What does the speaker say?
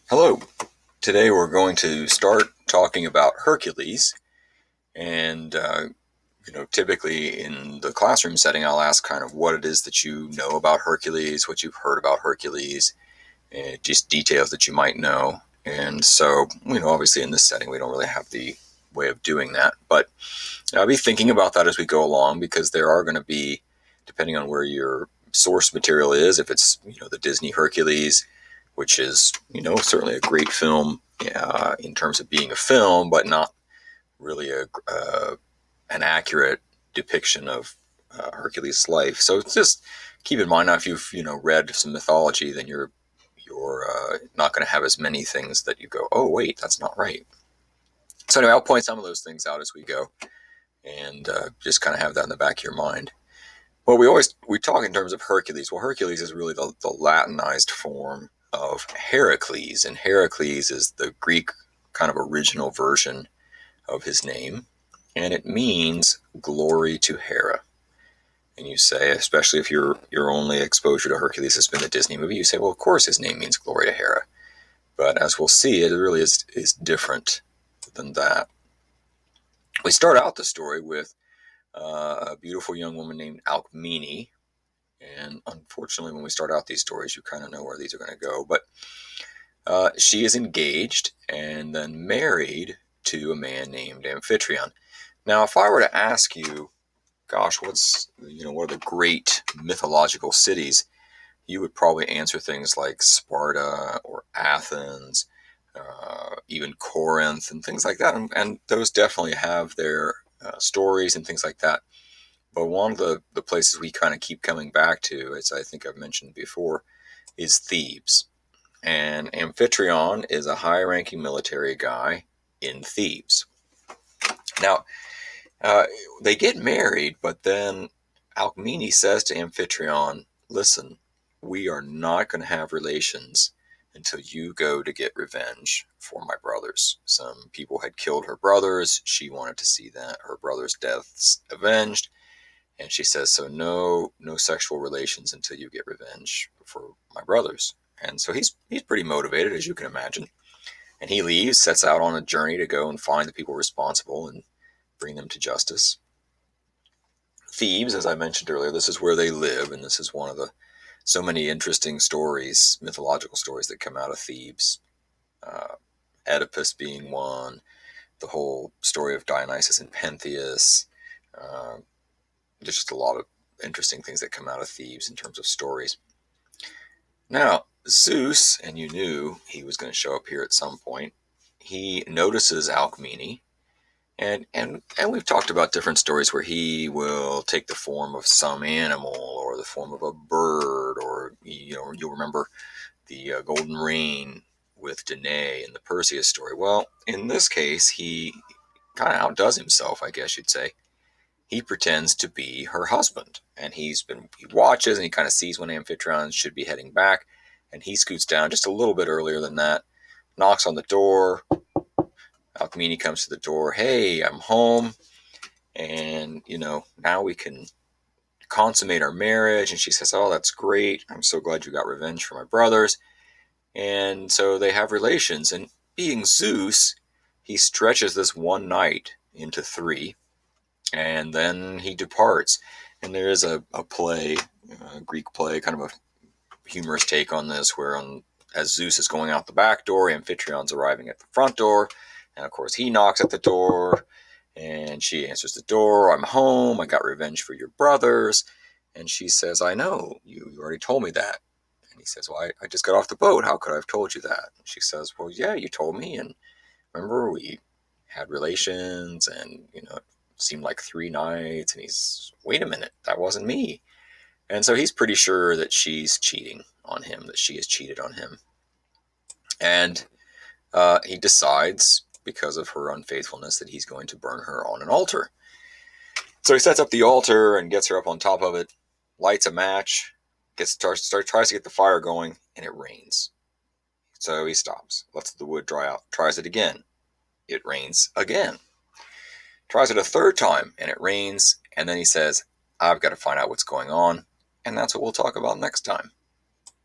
Hello. Today we're going to start talking about Hercules. And, typically in the classroom setting, I'll ask kind of what it is that you know about Hercules, what you've heard about Hercules, and just details that you might know. And so, obviously in this setting, we don't really have the way of doing that. But I'll be thinking about that as we go along because there are going to be, depending on where your source material is, if it's, the Disney Hercules, which is, certainly a great film in terms of being a film, but not really an accurate depiction of Hercules' life. So just keep in mind now, if you've read some mythology, then you're not going to have as many things that you go, oh wait, that's not right. So anyway, I'll point some of those things out as we go, and just kind of have that in the back of your mind. Well, we talk in terms of Hercules. Well, Hercules is really the Latinized form of Heracles, and Heracles is the Greek kind of original version of his name, and it means glory to Hera. And you say, especially if your only exposure to Hercules has been the Disney movie, you say, well, of course his name means glory to Hera. But as we'll see, it really is different than that. We start out the story with a beautiful young woman named Alcmene. And unfortunately, when we start out these stories, you kind of know where these are going to go. But she is engaged and then married to a man named Amphitryon. Now, if I were to ask you, gosh, what are the great mythological cities? You would probably answer things like Sparta or Athens, even Corinth and things like that. And those definitely have their stories and things like that. But one of the places we kind of keep coming back to, as I think I've mentioned before, is Thebes. And Amphitryon is a high-ranking military guy in Thebes. Now, they get married, but then Alcmene says to Amphitryon, listen, we are not going to have relations until you go to get revenge for my brothers. Some people had killed her brothers. She wanted to see that her brothers' deaths avenged. And she says, so no sexual relations until you get revenge for my brothers. And so he's pretty motivated, as you can imagine. And he leaves, sets out on a journey to go and find the people responsible and bring them to justice. Thebes, as I mentioned earlier, this is where they live, and this is one of the so many interesting stories, mythological stories that come out of Thebes. Oedipus being one, the whole story of Dionysus and Pentheus. There's just a lot of interesting things that come out of Thebes in terms of stories. Now, Zeus, and you knew he was going to show up here at some point, he notices Alcmene, and we've talked about different stories where he will take the form of some animal or the form of a bird, or you'll remember the golden rain with Danae in the Perseus story. Well, in this case, he kind of outdoes himself, I guess you'd say. He pretends to be her husband, and he watches and he kind of sees when Amphitryon should be heading back, and he scoots down just a little bit earlier than that, knocks on the door. Alcmene comes to the door. Hey, I'm home, and now we can consummate our marriage. And she says, oh, that's great. I'm so glad you got revenge for my brothers. And so they have relations, and being Zeus, he stretches this one night into 3. And then he departs. And there is a play, a Greek play, kind of a humorous take on this, where as Zeus is going out the back door, Amphitryon's arriving at the front door. And of course, he knocks at the door, and she answers the door. I'm home. I got revenge for your brothers. And she says, I know. You already told me that. And he says, well, I just got off the boat. How could I have told you that? And she says, well, yeah, you told me. And remember, we had relations, and, it seemed like 3 nights. And he's, wait a minute, that wasn't me. And so he's pretty sure that she's cheating on him, that she has cheated on him. And he decides, because of her unfaithfulness, that he's going to burn her on an altar. So he sets up the altar and gets her up on top of it, lights a match, tries to get the fire going, and it rains. So he stops, lets the wood dry out, tries it again. It rains again. Tries it a 3rd time, and it rains, and then he says, I've got to find out what's going on, and that's what we'll talk about next time.